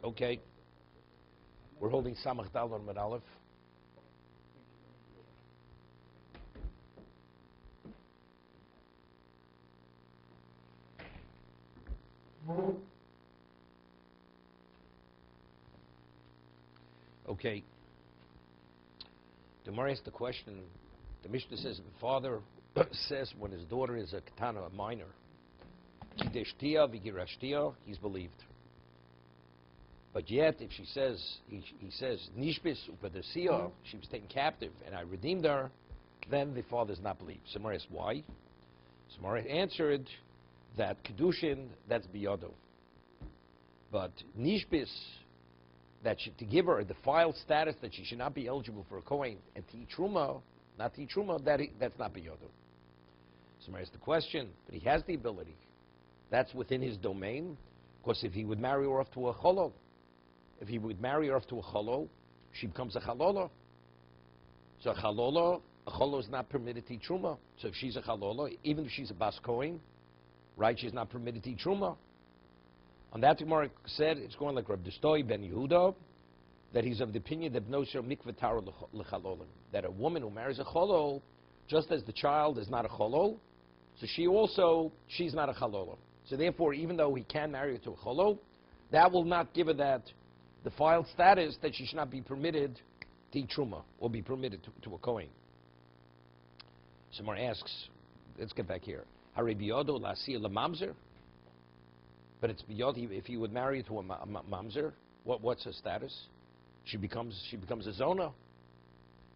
Okay. We're holding Samach Dal on Med Aleph. Okay. The Gemara asked the question. The Mishnah says the father says when his daughter is a katana, a minor, kiddushtia v'girashtia, he's believed. But yet, if she says, he says, nishbis upadersia, she was taken captive, and I redeemed her, then the father is not believed. Samar asked why. Samar answered that kiddushin, that's biyodo. But nishbis, that to give her a defiled status that she should not be eligible for a kohen, and to eat truma, not to eat truma, that's not biyodo. Samar asked the question, but he has the ability. That's within his domain, because if he would marry her off to a cholo, if he would marry her off to a cholo, she becomes a chalola. So a cholo is not permitted to eat truma. So if she's a chalola, even if she's a bas kohen, right, she's not permitted to eat truma. On that, Gemara said it's going like Rabbi Distoi ben Yehuda, that he's of the opinion that nosher mikveh tara lechalolim, that a woman who marries a cholo, just as the child is not a cholo, so she's not a chalola. So therefore, even though he can marry her to a cholo, that will not give her that defiled status that she should not be permitted to eat truma or be permitted to a kohen. Someone asks, let's get back here. Harei biyodo la'asiyah lemamzer? But it's biyod if he would marry to a mamzer. What's her status? She becomes a zona,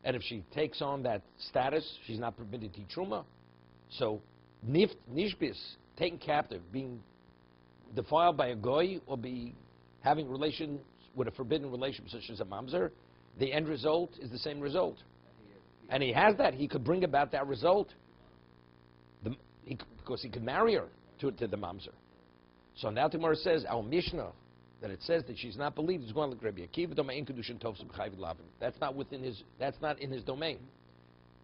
and if she takes on that status, she's not permitted to eat truma. So nishbis, taken captive, being defiled by a goy, or be having relations with a forbidden relationship such as a mamzer, the end result is the same result. And he has that. He could bring about that result because he could marry her to the mamzer. So now the Gemara says, our Mishnah, that it says that she's not believed, is going like Rabbi Akiva, domain kiddushin tovs b'chayv lavin. That's not in his domain.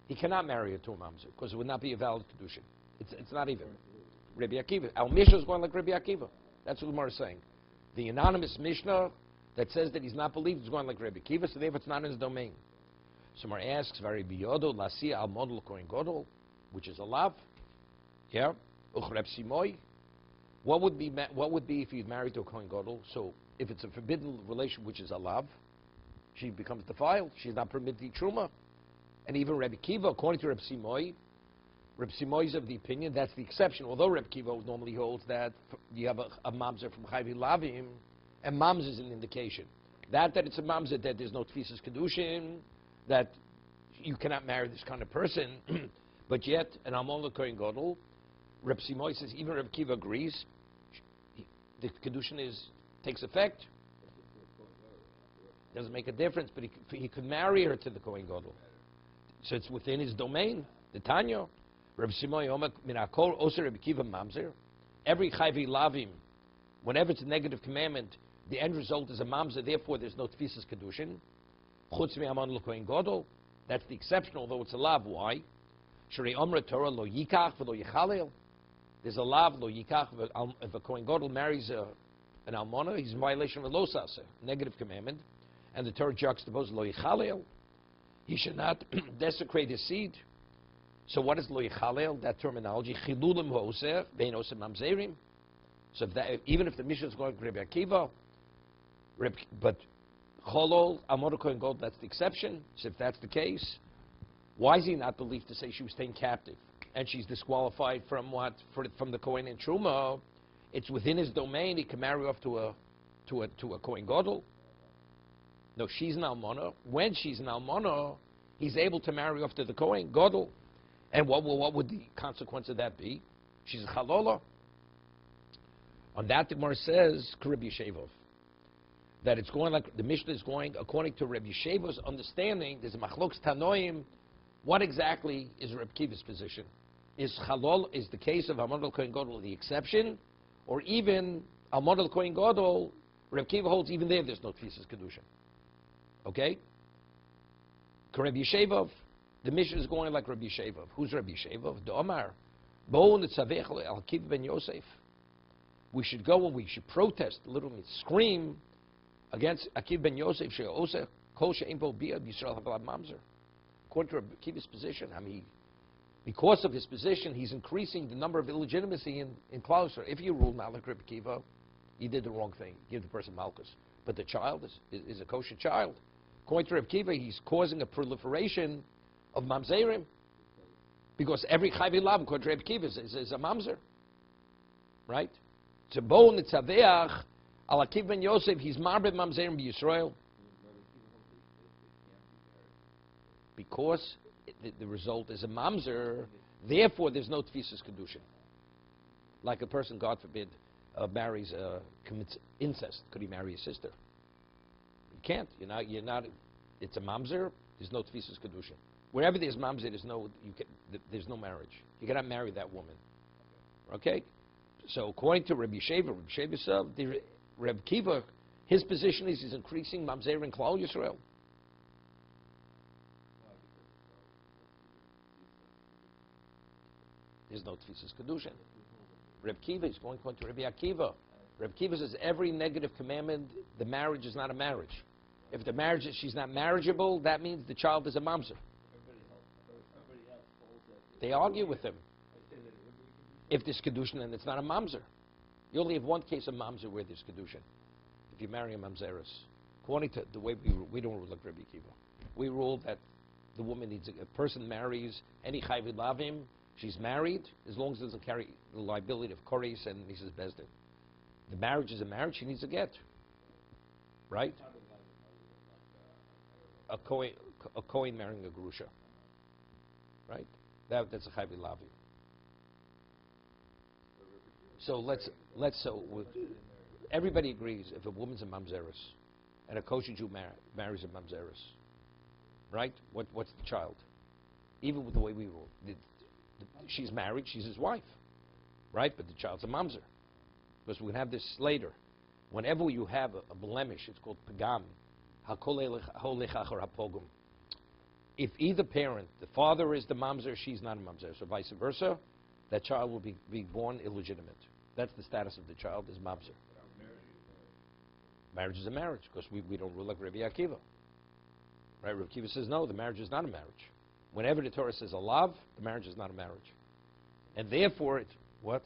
He cannot marry her to a mamzer because it would not be a valid kiddushin. It's not even. Rabbi Akiva. Our Mishnah is going like Rabbi Akiva. That's what the Gemara is saying. The anonymous Mishnah that says that he's not believed is going like Rabbi Akiva, so therefore it's not in his domain. So Gemara asks, "Very biyodo lasi al model kohen gadol," which is a lav. Yeah. Uchreb simoy. What would be if he's married to a kohen gadol? So if it's a forbidden relation, which is a lav, she becomes defiled. She's not permitted to eat truma. And even Rabbi Kiva, according to Rabbi Simoy is of the opinion that's the exception. Although Rabbi Kiva normally holds that you have a mamzer from Chayvi Lavim, and mamzer is an indication that it's a mamzer, that there's no tfisas kiddushin, that you cannot marry this kind of person. But yet, an almon kohen gadol, Rabbi Simoy says even Rabbi Kiva agrees. The kiddushin takes effect. Doesn't make a difference, but he could marry her to the kohen gadol. So it's within his domain. The Tanya, Rabbi Simoy Omer Minakol Oser Rabbi Kiva Mamzer. Every Chayvi Lavim, whenever it's a negative commandment, the end result is a Mamzer. Therefore, there's no Tfisas Kedushin. Chutz Mi'aman L'Kohen Gadol. That's the exception, although it's a lav. Why? Shrei Omer Torah Lo Yikach V'Lo Yichalel. There's a lav Lo Yikach. If a Kohen Gadol marries an almona, he's in violation of a Lo Saseh, negative commandment, and the Torah juxtaposes Lo Yichalel. He should not desecrate his seed. So what is lo yichalel? That terminology, chilulim ho'oser, vein oser mamzerim. So even if the Mishnah is going to Rabbi Akiva, but cholol amor kohen gadol, that's the exception. So if that's the case, why is he not believed to say she was taken captive and she's disqualified from what? From the kohen and truma? It's within his domain. He can marry off to a kohen gadol. No, she's an almana. When she's an almana, he's able to marry off to the kohen gadol. And what would the consequence of that be? She's a chalola. On that, the Gemara says, Rabbi Yeshevov, that it's going like the Mishnah is going according to Rabbi Yeshevov's understanding. There's a machlokes tanoim. What exactly is Rabbi Kiva's position? Is the case of Almon Kohen Gadol the exception, or even Almon Kohen Gadol? Rabbi Kiva holds even there's no tfisas kedushin. Okay? Rabbi Yeshevov, the Mishnah is going like Rabbi Yeshevov. Who's Rabbi Yeshevov? The Omar. Bo netzavech al Kiva ben Yosef. We should go and we should protest, literally scream, against Akiv ben Yosef she'oseh kol she'im bo bia Yisrael havalav mamzer. According to Rabbi Akiva's position, I mean, because of his position, he's increasing the number of illegitimacy in Klal Yisrael. If you rule Malik Rabbi Akiva, you did the wrong thing. Give the person malchus. But the child is a kosher child. According to Rabbi Akiva, he's causing a proliferation of mamzerim. Because every chayv lav, according to Rabbi Akiva, is a mamzer. Right? Tzabo nitzaveach al Akiv ben Yosef, he's marbe mamzerim b'Yisrael. Because the result is a mamzer, therefore there's no tfisas kedushin. Like a person, God forbid, commits incest. Could he marry his sister? You can't. You're not. It's a mamzer. There's no tfisas kedushin. Wherever there's mamzer, there's no marriage. You cannot marry that woman. Okay. So according to Rabbi Sheva, Rabbi Akiva, his position is he's increasing mamzer in Klal Yisrael. There's no tfisas kedushin. Rabbi Akiva is going to Rabbi Akiva. Rabbi Akiva says every negative commandment, the marriage is not a marriage. If the marriage she's not marriageable, that means the child is a mamzer. They argue with him. If there's kedushin, then it's not a mamzer. You only have one case of mamzer where there's kedushin. If you marry a mamzeris, according to the way we don't rule like Rabbi Akiva. We rule that the woman needs a person marries any chayv lavim. She's married as long as it doesn't carry the liability of Koris and Mrs. Bezdin. The marriage is a marriage, she needs a get. Right? A Kohen marrying a Grusha. Right? That's a Chayvi Lavi. So everybody agrees if a woman's a mamzeris and a kosher Jew marries a mamzeris, right? What's the child? Even with the way we rule. She's married, she's his wife, right? But the child's a mamzer. Because we have this later. Whenever you have a blemish, it's called pagam. If either parent, the father is the mamzer, she's not a mamzer, so vice versa, that child will be born illegitimate. That's the status of the child, is mamzer. Marriage is a marriage, because we don't rule like Rabbi Akiva. Right? Rabbi Akiva says, no, the marriage is not a marriage. Whenever the Torah says a lav, the marriage is not a marriage. And therefore, it's what?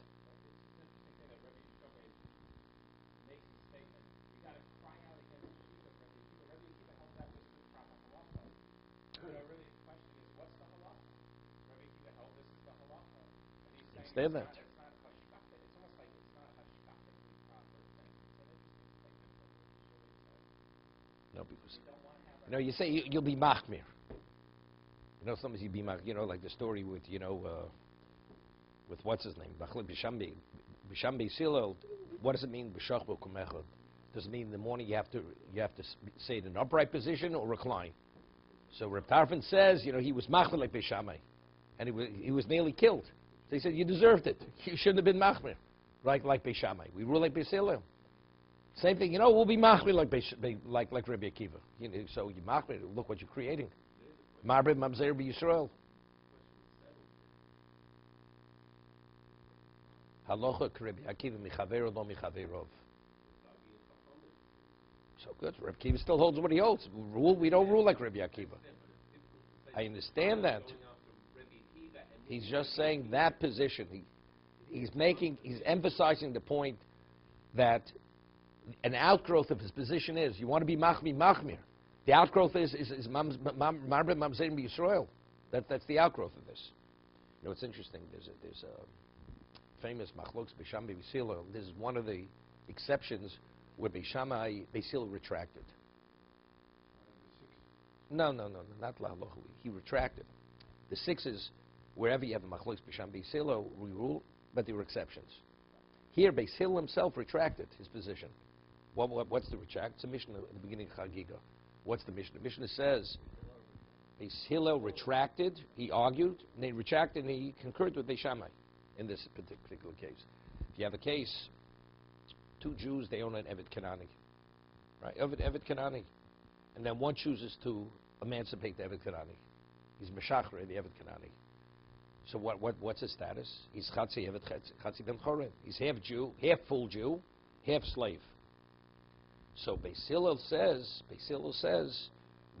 Understand that. No, because you say you'll be machmir. Sometimes you be like the story with with what's his name, Bishambi Silel. What does it mean? B'shachbo kumechad. Does it mean in the morning you have to say it in an upright position or recline? So Reb Tarfon says he was machmir like Beishamai, and he was nearly killed. So he said you deserved it. You shouldn't have been machmir, right? Like Beishamai. We rule like Beisilel. Same thing. We'll be machmir like Rabbi Akiva. So you machmir. Look what you're creating. Marbe mamzer b'Yisrael. Halacha Rabbi Akiva michaver lo michaverov. So good. Rabbi Akiva still holds what he holds. We don't rule like Rabbi Akiva. I understand that. He's just saying that position. He's emphasizing the point that an outgrowth of his position is you want to be machmir. The outgrowth is Marbe Mamzerim B'Yisrael. That's the outgrowth of this. It's interesting. There's a famous Machlokes Beishamai Beisila. This is one of the exceptions where Beishamai Beisila retracted. No, not Lahalochu. He retracted. The sixes, wherever you have a Machlokes Beishamai Beisila, we rule, but there were exceptions. Here, Beisila himself retracted his position. What's the retract? It's a mission at the beginning of Chagiga. What's the Mishnah? The Mishnah says, Hillel retracted, he argued, and he retracted, and he concurred with Beishamai in this particular case. If you have a case, two Jews, they own an Evet Kanani, right? Evet Kanani. And then one chooses to emancipate the Evet Kanani. He's Meshachre, the Evet Kanani. So what's his status? He's Chatzi Evet Chatzi Ben Chorin. He's half Jew, half full Jew, half slave. So Beis Hillel says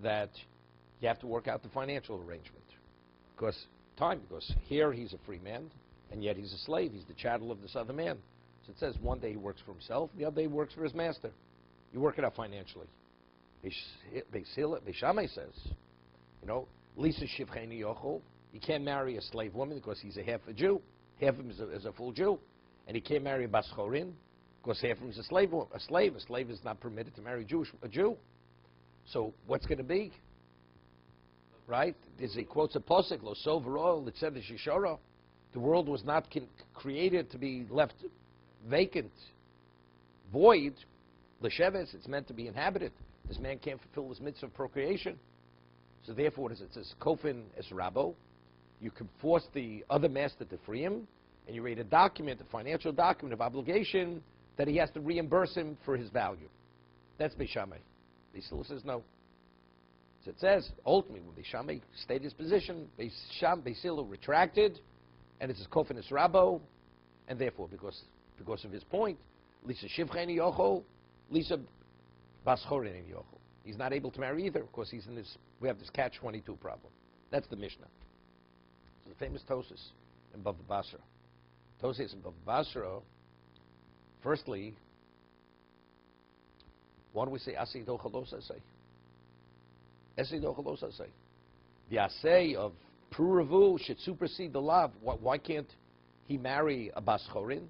that you have to work out the financial arrangement. Because here he's a free man, and yet he's a slave. He's the chattel of this other man. So it says one day he works for himself, the other day he works for his master. You work it out financially. Beis Shammai says, Lisa Shivcheni Yochel, he can't marry a slave woman because he's half a Jew. Half of him is a full Jew. And he can't marry a Bas Chorin because half of him is a slave. A slave is not permitted to marry a Jew. So what's going to be? Right? He quotes a posuk, Lo Sov Ro'el L'Tzed Shishora. The world was not created to be left vacant, void. L'Sheves, it's meant to be inhabited. This man can't fulfill his mitzvah of procreation. So therefore, what is it? It says, Kofin es Rabo. You can force the other master to free him, and you write a document, a financial document of obligation, that he has to reimburse him for his value. That's Beis Shammai. Beis Hillel says no. So it says, ultimately, when Beis Shammai stated his position, Beis Hillel retracted, and it says Kofin es Rabo, and therefore, because of his point, Lisa Shivcheni Yochel, Lisa Bas Chorin Yochel. He's not able to marry either, because we have this catch-22 problem. That's the Mishnah. It's the famous Tosas in Bava Basra. Tosas in Bava Basra, firstly, why do we say Asi Dochalos Asay? Asi Dochalos Asay. The Asay of Pruravu should supersede the law. Why can't he marry a Bas Chorin?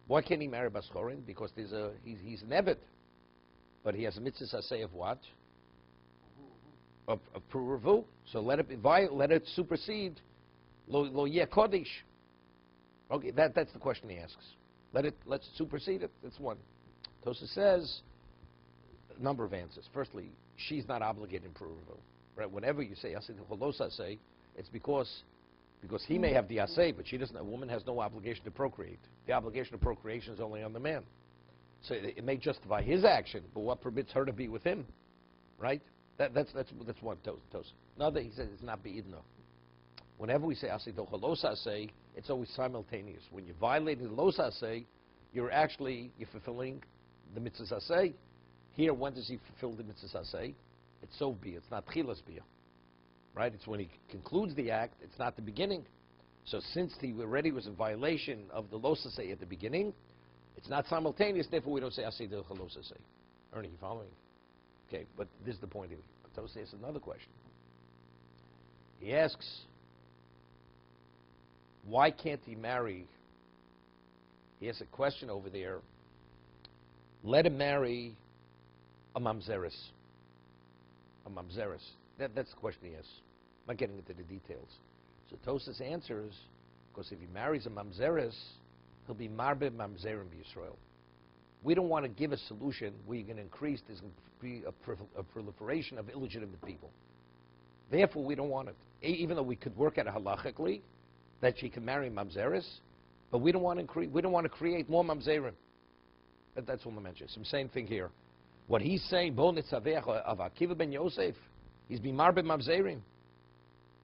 Why can't he marry a Bas Chorin? Because he's an Evet. But he has a mitzvah Asay of what? Of Pruravu. So let it supersede Lo Yeh Kodesh. Okay, that's the question he asks. Let's supersede it. That's one. Tosa says a number of answers. Firstly, she's not obligated in Pruravu. Right? Whenever you say Asay Dochalos Asay, it's because he may have the Asay, but she doesn't. A woman has no obligation to procreate. The obligation of procreation is only on the man. So it may justify his action, but what permits her to be with him, right? That's one Tosa. Another, he says it's not beidno. Whenever we say Asay Dochalos Asay, it's always simultaneous. When you violate the Los Asay, you're fulfilling the mitzvah Asay. Here, when does he fulfill the mitzvah Asay? It's so be. It's not Chilas Bia. Right? It's when he concludes the act. It's not the beginning. So since he already was in violation of the Los Asay at the beginning, it's not simultaneous. Therefore, we don't say Asay Dochalos Asay. Ernie, you following? Okay, but this is the point. Tosa asks another question. He asks, why can't he marry? He has a question over there. Let him marry a mamzeris. A mamzeris. That's the question he asks. I'm not getting into the details. So Tosas answers, because if he marries a mamzeris, he'll be marbe mamzerim b'Yisrael. We don't want to give a solution where you're going to increase, there's going to be a proliferation of illegitimate people. Therefore, we don't want it. Even though we could work at it halachically, that she can marry mamzeris, but we don't want to create more mamzerim. That's all I mentioned. Some same thing here. What he's saying, Bo Nitzavech of Akiva ben Yosef, he's being marbe mamzerim.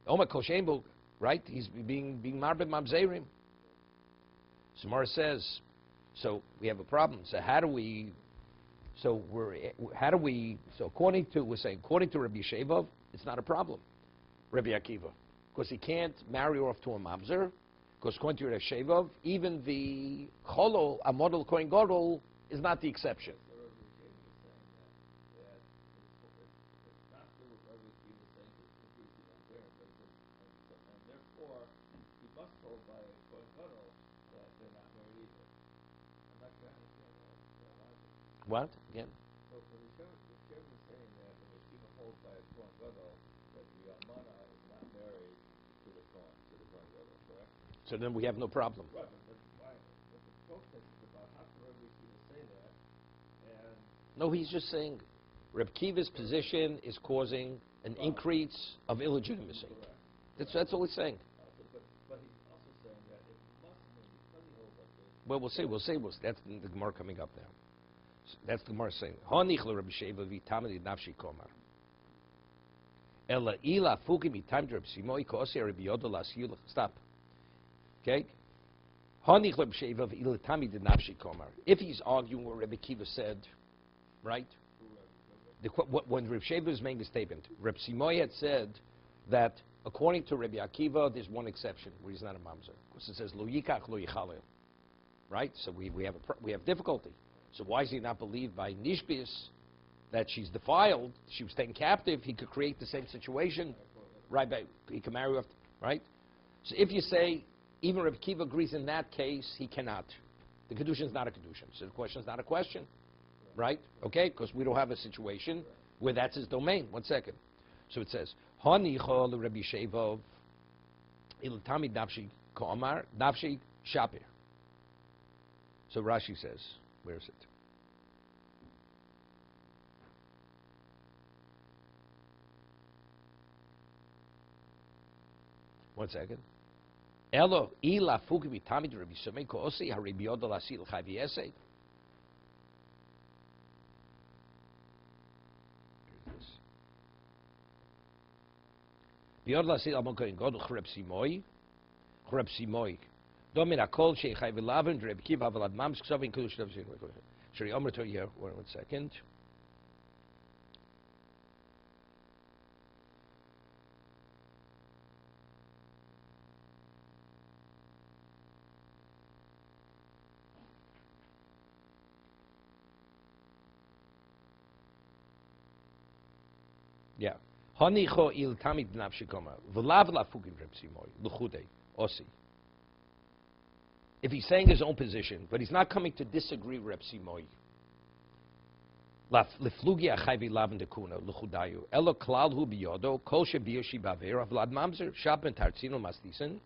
Omer Koshenbo, right? He's being marbe mamzerim. Samar says, so we have a problem. So according to Rabbi Shevov, it's not a problem. Rabbi Akiva, because he can't marry her off to a mamzer, because according to Rabbi Shevov, even the Cholo, a model Kohen Gadol, is not the exception. What? Again? So for the Shem is saying that the Yeshiva holds by a Kohen Gadol that the Almana is not married to the Kohen Gadol, correct? So then we have no problem. Right, but the protest is about how can Rabbi Yeshiva say that, and... No, he's just saying Reb Kiva's position is causing an increase of illegitimacy. Correct. That's all he's saying. But he's also saying that it must mean, because he holds like this... Well, we'll see. That's the Gemara coming up now. That's the Gemara saying. Honich Rabbi Sheva v'tamid nafshi komar. Ela ila fuki mitam Rabbi Simoi kosi Rabbi Yoda lasiyul. Stop. Okay. Honich Rabbi Sheva v'ila tamid nafshi komar. If he's arguing what Rabbi Kiva said, right? When Reb Sheva was making the statement, Reb Simoy had said that according to Rabbi Akiva, there's one exception where he's not a mamzer, because it says lo yikach lo yichalel, right? So we have difficulty. So why is he not believed by Nishbis that she's defiled? She was taken captive. He could create the same situation, right? He could marry her, right? So if you say even Rabbi Akiva agrees in that case, he cannot. The kiddushin is not a kiddushin, so the question is not a question. Right? Okay? Because we don't have a situation where that's his domain. 1 second. So it says, Hanicho Rabbi Shevov Iltami Nafshi Ko'amar Nafshi Shapir. So Rashi says, where is it? One second. Elo ila fuki bitami Rabbi Shimei Ko'osi Haribi Yodol Asil Chavi Esei. Biod la sil amon kohen gadol Reb Simoy. Domin akol sheichai v'lavin Reb Kiva v'lad mams ksovin kiddushin of zin. Shri Omer to here. 1 second. Yeah. Hanicho il tamid nafshikoma v'lav lafugim Reb Simoy l'chudei osi. If he's saying his own position, but he's not coming to disagree with Reb Simoy. Leflugi achai v'lavin dekuna l'chudayu elo klal hu biyodo kol shebiyah shibaver avlad mamzer shapen tartzino mastisen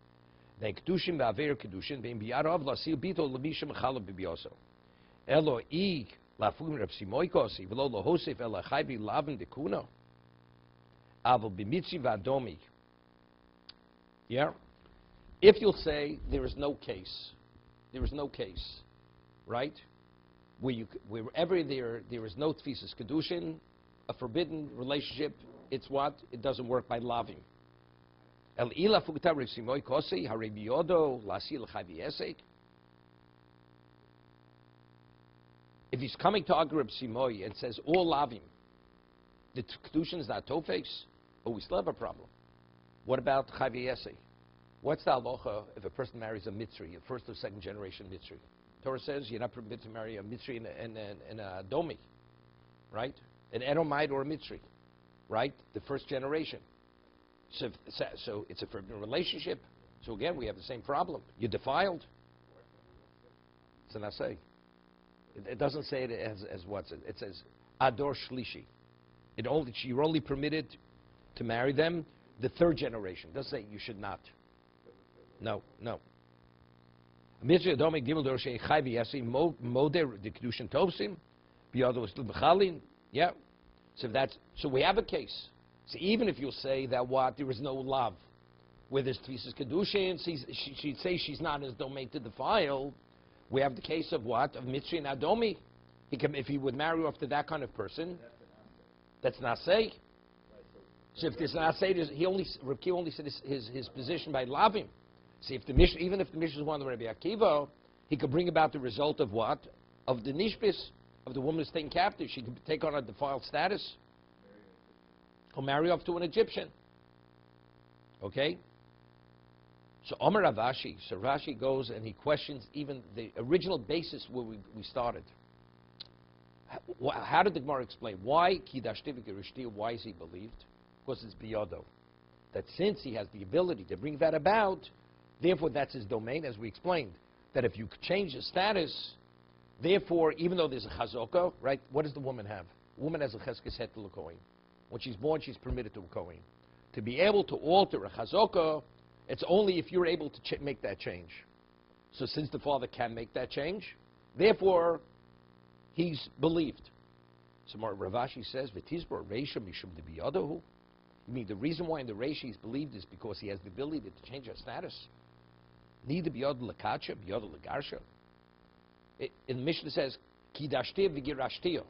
then kiddushin ba'aver kiddushin ve'im biyarav lasil bito l'misha mechalav b'biyoso elo I lafugim Reb Simoy kosi v'lo lohosef elo achai v'lavin dekuna. Yeah? If you'll say there is no case, right? Wherever there is no tfisas kedushin, a forbidden relationship, it's what? It doesn't work by laving. El ila fugta Reb Simoy kosi harebiyodo lasil chavi esek. If he's coming to argue Reb Simoy and says all lavim, the kedushin is not tofes, but we still have a problem. What about chavi esek? What's the halacha if a person marries a Mitzri, a first or second generation Mitzri? Torah says you're not permitted to marry a Mitzri and a Domi, right? An Edomite or a Mitzri, right? The first generation. So it's a forbidden relationship. So again, we have the same problem. You're defiled. It's an assay. It doesn't say it as what's it. It says Ador Shlishi. You're only permitted to marry them the third generation. It doesn't say you should not. No. Yeah. So we have a case. So even if you say that there is no love, where there's tfisas kedushin, she'd say she's not in his domain to defile. We have the case of what? Of Mitzri and Adomi. If he would marry off to that kind of person, that's not say. So if there's not say, Reb Kiva only said his position by lavim. See, even if the Mishnah is one of Rabbi Akiva, he could bring about the result of what? Of the nishbis, of the woman who's taken captive. She could take on a defiled status. Or marry off to an Egyptian. Okay? So Omer Ravashi. So Rashi goes and he questions even the original basis where we started. How did the Gemara explain? Why Kidashtivik Rishti? Why is he believed? Because it's biyodo. That since he has the ability to bring that about, therefore that's his domain, as we explained. That if you change the status, therefore, even though there's a chazokah, right? What does the woman have? A woman has a cheskes het to l'kohen. When she's born, she's permitted to a kohen. To be able to alter a chazokah, it's only if you're able to make that change. So since the father can make that change, therefore, he's believed. So Ravashi says, "V'tizbor reisha mishum debiyadahu." You mean the reason why in the reisha he's believed is because he has the ability to change her status. Neither biyad lekacha, biyad legarsha. In the Mishnah says, "Kidashtir v'girashtir."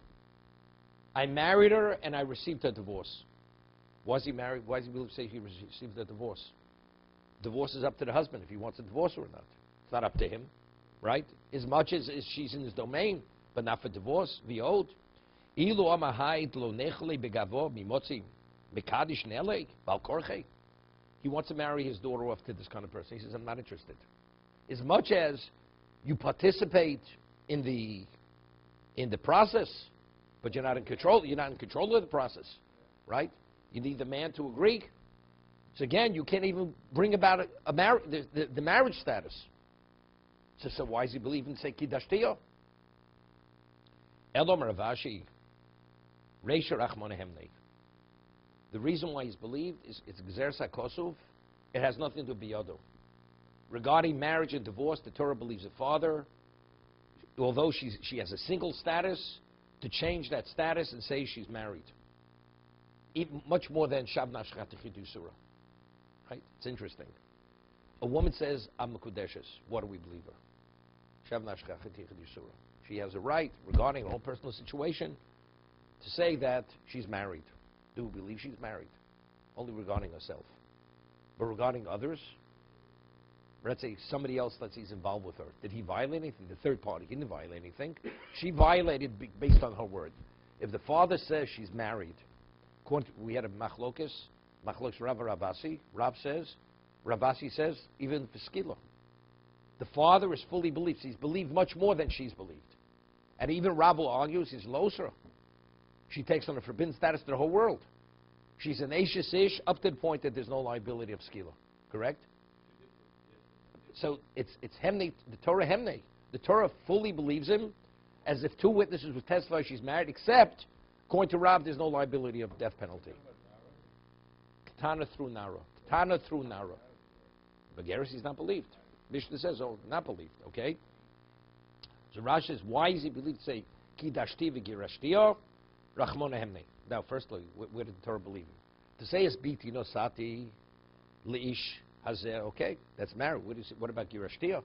I married her and I received a divorce. Was he married? Why does he say he received a divorce? Divorce is up to the husband if he wants to divorce her or not. It's not up to him, right? As much as she's in his domain, but not for divorce. V'od. Ilu amahait lo nechle begavo mimotzi mekadish nele bal korche. He wants to marry his daughter off to this kind of person. He says, I'm not interested. As much as you participate in the process, but you're not in control. You're not in control of the process, right? You need the man to agree. So again, you can't even bring about the marriage status. So why does he believe in say kiddushin? Elom Ravashi, Reisha Rachmana Hemnei. The reason why he's believed is it's Gzer Sakosov. It has nothing to do with Biyado. Regarding marriage and divorce, the Torah believes the father, although she has a single status, to change that status and say she's married. Even much more than Shavna Shchata Chidusura. Right? It's interesting. A woman says, I'm Mekudeshes. What do we believe her? Shavna Shchata Chidusura. She has a right, regarding her own personal situation, to say that she's married. Do we believe she's married? Only regarding herself. But regarding others, let's say somebody else, let's say, is involved with her. Did he violate anything? The third party, he didn't violate anything. She violated based on her word. If the father says she's married, we had a machlokes Rav Ravasi. Ravasi says, even for skila. The father is fully believed. He's believed much more than she's believed. And even Rav argues, he's loser. She takes on a forbidden status to the whole world. She's an Ashes Ish up to the point that there's no liability of skila. Correct? So it's Hemnei, the Torah Hemnei. The Torah fully believes him as if two witnesses would testify she's married, except, according to Rav, there's no liability of death penalty. Katana through Nara. Katana through Nara. Bageris, he's not believed. Mishnah says, oh, not believed, okay? So Rashi says, why is he believed to say, Ki dashti v'girashtiyo, Rachmona Hemnei? Now, firstly, where did the Torah believe him? To say is biti no sati, leish, hazeh, okay, that's married. What about girashtiyo?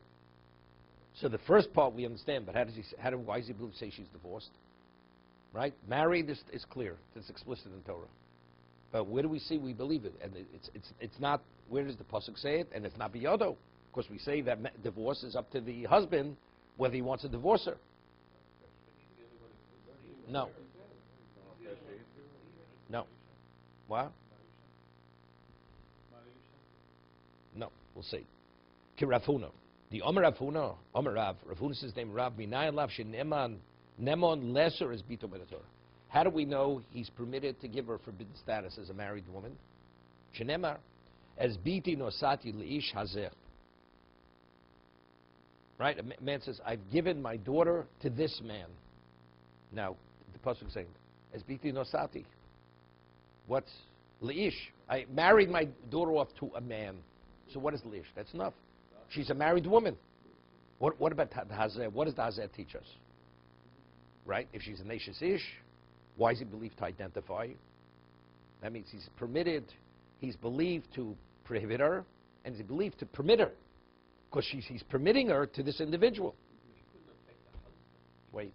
So the first part we understand, but why does he believe to say she's divorced? Right? Married is clear. It's explicit in Torah. But where do we see we believe it? And it's not, where does the pasuk say it? And it's not biyodo. Of course, we say that divorce is up to the husband, whether he wants to divorce her. No. No. What? No. We'll see. Kirafuna. The Omer Rafuna, Omer Rav, Rafuna says name Rav, Minayan Lav, Sheneman, Nemon lesser is Bito Benator. How do we know he's permitted to give her forbidden status as a married woman? Shenemar, as Biti Nosati Leish Hazeh. Right? A man says, I've given my daughter to this man. Now, the pasuk is saying, as Biti Nosati. What's Leish? I married my daughter off to a man. So what is Leish? That's enough. She's a married woman. What about the Hazeh? What does the Hazeh teach us? Right? If she's a Neshes Ish, why is he believed to identify? That means he's permitted, he's believed to prohibit her, and he's believed to permit her. Because he's permitting her to this individual. Wait.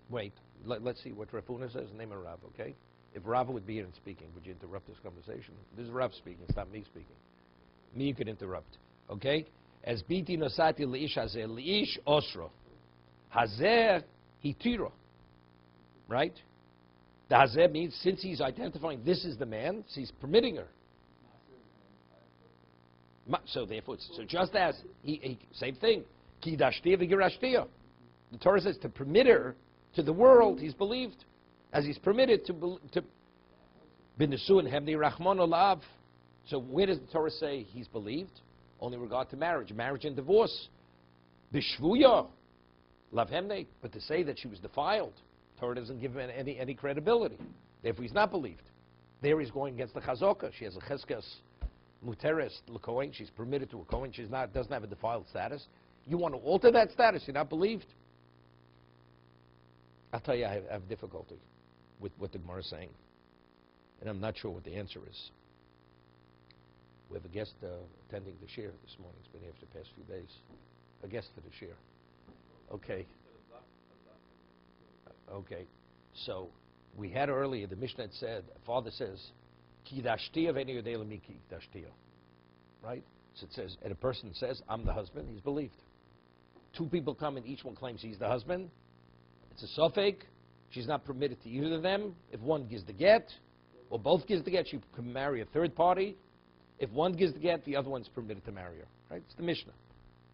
Wait. Let's see what Rafuna says. Name of Rav, okay? If Rav would be here and speaking, would you interrupt this conversation? This is Rav speaking. It's not me speaking. Me, you could interrupt. Okay? As biti nosati leish hazeh leish osro. Hazeh hitira. Right? The hazeh means since he's identifying this is the man, so he's permitting her. So therefore, so just as same thing. Ki dashtiya v'girashtiya. The Torah says to permit her to the world, he's believed, as he's permitted to b'nesu and hemni rachmon olav. So where does the Torah say he's believed? Only in regard to marriage and divorce. B'shvuya, lav hemne. But to say that she was defiled, Torah doesn't give him any credibility. Therefore, he's not believed. There he's going against the chazokah. She has a cheskas muteres l'kohen. She's permitted to a kohen. Doesn't have a defiled status. You want to alter that status? You're not believed. I'll tell you, I have difficulty with what the Gemara is saying, and I'm not sure what the answer is. We have a guest attending the shir this morning. It's been here for the past few days. A guest for the shir. Okay. Okay. So we had earlier, the Mishnah had said, Father says, Ki dashtiya v'eni yodei l'mi ki dashtiya. Right? So it says, and a person says, I'm the husband, he's believed. Two people come and each one claims he's the husband. It's a sofek. She's not permitted to either of them. If one gives the get, or both gives the get, she can marry a third party. If one gives the get, the other one's permitted to marry her. Right? It's the Mishnah.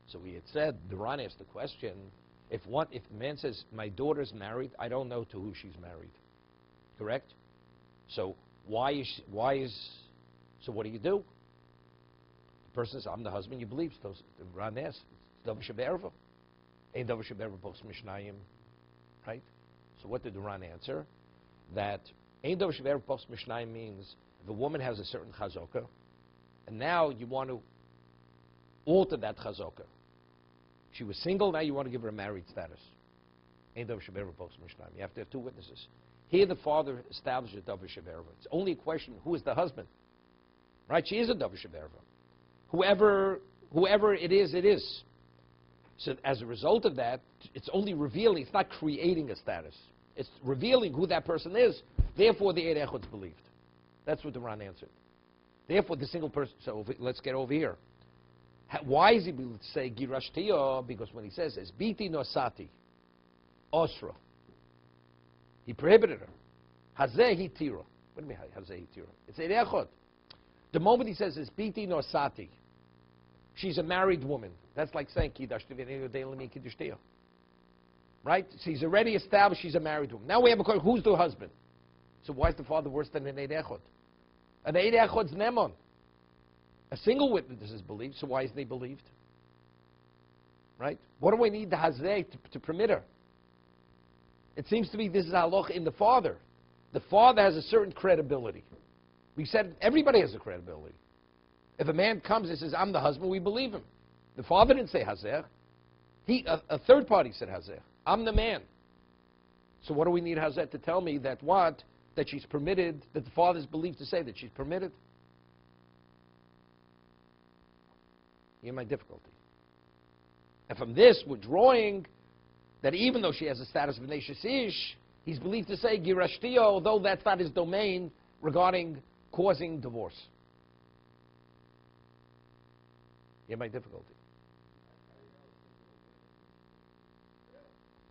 So we had said, the Ran asked the question, if the man says, my daughter's married, I don't know to who she's married. Correct? So so what do you do? The person says, I'm the husband, you believe. So the Ran asks, it's Davar Shebe'erva. Ain't Davar Shebe'erva post Mishnayim. Right? So what did the Ran answer? That Ain't Davar Shebe'erva post Mishnayim means if a woman has a certain chazokah, and now you want to alter that chazokah. She was single, now you want to give her a married status. Ain't Davar Shebe'erva post Mishnayim. You have to have two witnesses. Here the father established a Davar Shebe'erva. It's only a question, who is the husband? Right? She is a Davar Shebe'erva. Whoever it is, it is. So as a result of that, it's only revealing, it's not creating a status. It's revealing who that person is. Therefore, the Eid Echad's believed. That's what the Ran answered. Therefore, the single person, so let's get over here. Why is he able to say Girashtiya? Because when he says, es biti nosati, osra, he prohibited her. Hazeh hi tira. What do you mean, hazeh hi tira? It's Eid Echad. The moment he says, es biti nosati, she's a married woman. That's like saying kiddushin. Right? She's already established she's a married woman. Now we have a question, who's the husband? So why is the father worse than an Eid Echad? An Eid Echad's nemon. A single witness is believed, so why isn't he believed? Right? What do I need the hazeh to permit her? It seems to me this is halach in the father. The father has a certain credibility. We said everybody has a credibility. If a man comes and says, I'm the husband, we believe him. The father didn't say hazeh. A third party said hazeh. I'm the man. So what do we need hazeh to tell me that what? That she's permitted, that the father is believed to say that she's permitted? Here's my difficulty. And from this, we're drawing that even though she has the status of a Neshes Ish, he's believed to say Girashtiya, although that's not his domain regarding causing divorce. Here's my difficulty.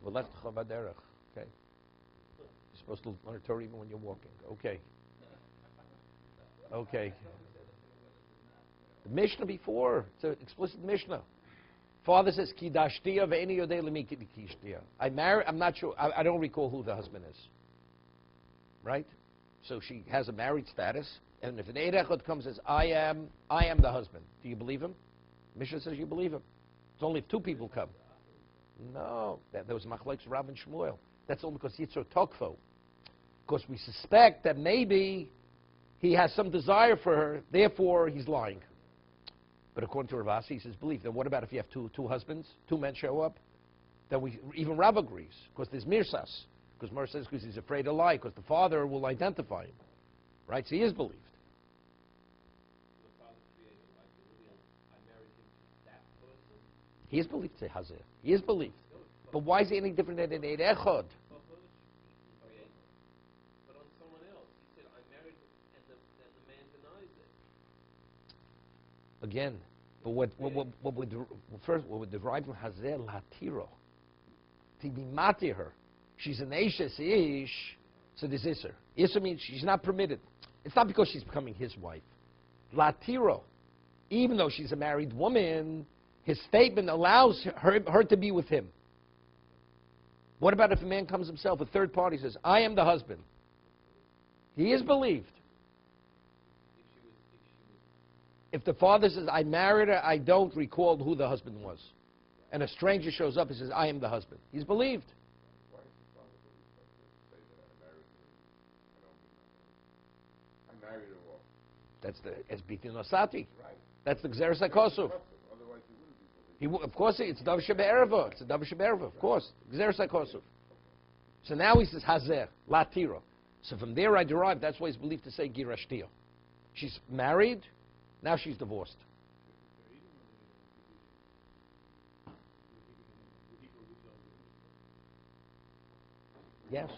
Okay. You're supposed to learn Torah even when you're walking. Okay. Okay. The Mishnah before, it's an explicit Mishnah. Father says, Kidashtiya ve'eni yodei lemi kidishtiya. I'm not sure, I don't recall who the husband is. Right? So she has a married status, and if an Eid Echad comes and says, I am the husband, do you believe him? Mishnah says you believe him. It's only if two people come. No, there was Machlokes Rav and Shmuel. That's only because Yitzhak Tokfo. Because we suspect that maybe he has some desire for her, therefore he's lying. But according to Rav Asi, he says believe. Then what about if you have two husbands, two men show up? Then even Rav agrees, because there's Mirsas. Because Mer says because he's afraid to lie, because the father will identify him. Right? So he is believed. He is believed to say Hazir. He is believed. But why is he any different than an Eid Echad? But on someone else, he said, I'm married, and the man denies it. Again, but what would derive from Hazir Latiro? To be matir her. She's an Eishes Ish, so there's Isser. Isser means she's not permitted. It's not because she's becoming his wife. Latiro. Even though she's a married woman, his statement allows her to be with him. What about if a man comes himself, a third party says, I am the husband? He is believed. If the father says, I married her, I don't recall who the husband was. And a stranger shows up and says, I am the husband. He's believed. Why is the father believed to say that I married her? That's the Esbiti Nosati. Right. That's the Gzeres HaKosov. Otherwise he wouldn't be believed. Of course, it's Davar Shebe'erva. It's a Davar Shebe'erva, of course. Gzeres HaKosov. So now he says Hazer, Latira. So from there I derive, that's why he's believed to say Girashtiya. She's married, now she's divorced. Yes.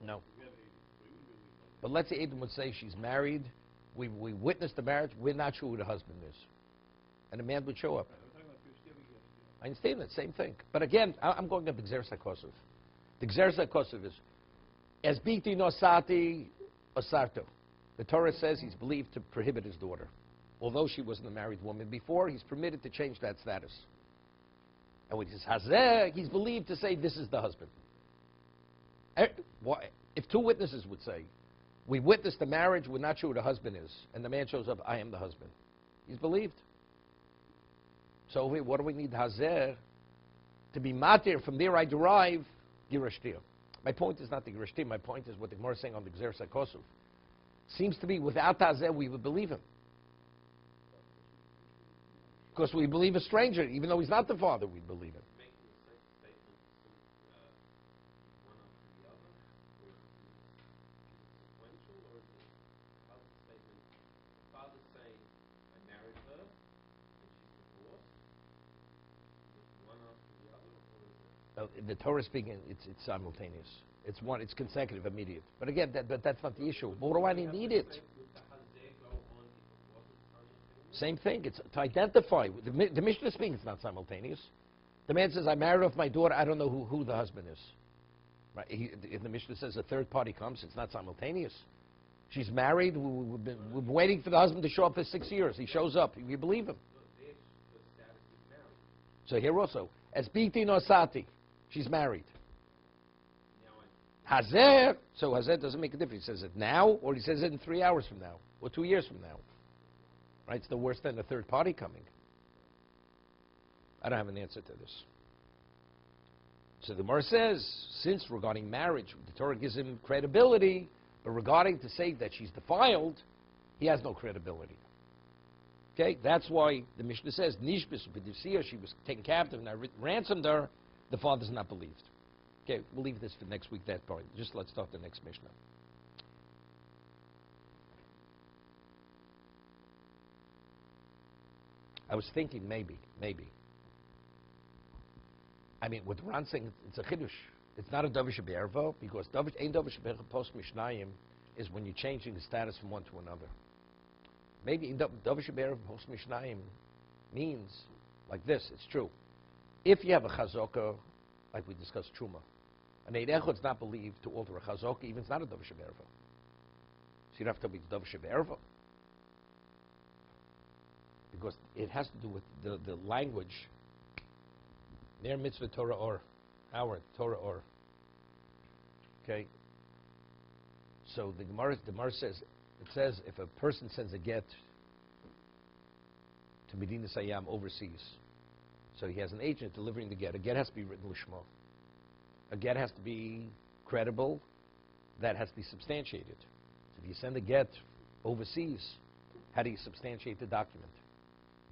No. But let's say Adam would say she's married, We witnessed the marriage. We're not sure who the husband is. And the man would show up. I understand that, same thing. But again, I'm going up Gzeres HaKosov. The Gzeres HaKosov is, as biti nosati osarto. The Torah says he's believed to prohibit his daughter. Although she wasn't a married woman before, he's permitted to change that status. And when he says hazeh, he's believed to say this is the husband. If two witnesses would say, we witnessed the marriage, we're not sure who the husband is, and the man shows up, I am the husband, he's believed. So what do we need hazeh? To be matir, from there I derive girashtir. My point is not the girashtir, my point is what the Gemara is saying on the Gzeres HaKosov. Seems to be without hazeh we would believe him. Because we believe a stranger, even though he's not the father, we believe him. The Torah speaking, it's simultaneous. It's consecutive, immediate. But again, that's not the issue. But what do I need it? Same thing. It's to identify. The Mishnah speaking, it's not simultaneous. The man says, I married off my daughter. I don't know who the husband is. Right? If the Mishnah says a third party comes, it's not simultaneous. She's married. We've been waiting for the husband to show up for 6 years. He shows up. You believe him. So here also, as biti nosati, she's married. Hazeh, so hazeh doesn't make a difference. He says it now, or he says it in 3 hours from now, or 2 years from now. Right? It's the worse than a third party coming. I don't have an answer to this. So the Gemara says, since regarding marriage, the Torah gives him credibility, but regarding to say that she's defiled, he has no credibility. Okay? That's why the Mishnah says, Nishbis b'divsiya, she was taken captive and I ransomed her, the father's not believed. Okay, we'll leave this for next week, that point. Just let's start the next Mishnah. I was thinking maybe. I mean, with Ran saying it's a chiddush. It's not a davish be'erva, because ein davish be'erva post mishnayim is when you're changing the status from one to another. Maybe davish be'erva post mishnayim means like this. It's true. If you have a chazokah, like we discussed truma, an eid echad is not believed to alter a chazokah, even if it's not a davish be'erva. So you don't have to be davish be'erva, because it has to do with the language. Their mitzvah Torah or, our Torah or. Okay. So the Gemara says, it says if a person sends a get to Medina Sayyam overseas, so he has an agent delivering the get. A get has to be written lishma. A get has to be credible. That has to be substantiated. So if you send a get overseas, how do you substantiate the document?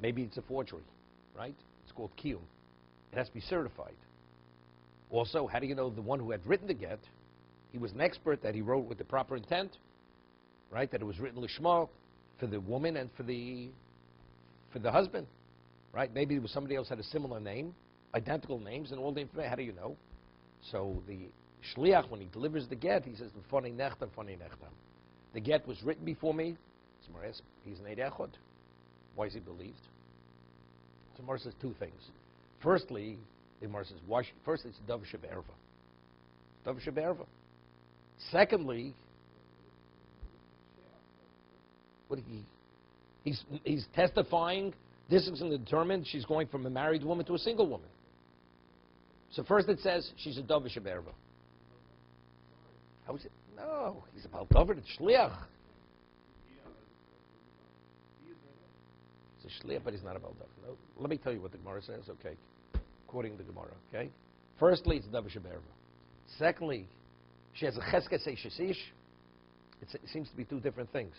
Maybe it's a forgery, right? It's called kiyum. It has to be certified. Also, how do you know the one who had written the get, he was an expert, that he wrote with the proper intent, right? That it was written lishma for the woman and for the husband, right? Maybe it was somebody else had a similar name, identical names, and all the information. How do you know? So the shliach, when he delivers the get, he says, "Funny nechtam, funny nechtam." The get was written before me. He's an eid echad. Why is he believed? So Gemara says two things. Firstly, the Gemara says, first it's davish be'erva. Davish be'erva. Secondly, he's testifying. This is determined. She's going from a married woman to a single woman. So first it says she's a davish be'erva. How is it? No, he's about davar. It's shliach. Shliach, but he's not about that. No. Let me tell you what the Gemara says, okay? Quoting the Gemara, okay? Firstly, it's davish be'erva. Secondly, she has a cheskes shesish. It seems to be two different things.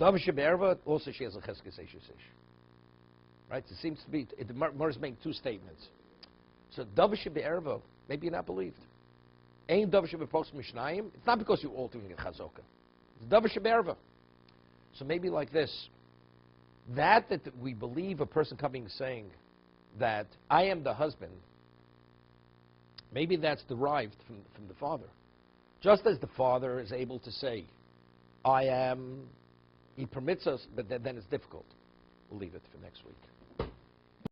Davish be'erva, also she has a cheskes shesish. Right? It seems to be, the Gemara is making two statements. So davish be'erva, maybe you're not believed. Ain't davish be'post mishnayim. It's not because you're altering a chazokah. It's davish be'erva. So maybe like this. That we believe a person coming saying that I am the husband, maybe that's derived from the father. Just as the father is able to say, I am, He permits us, but then it's difficult. We'll leave it for next week.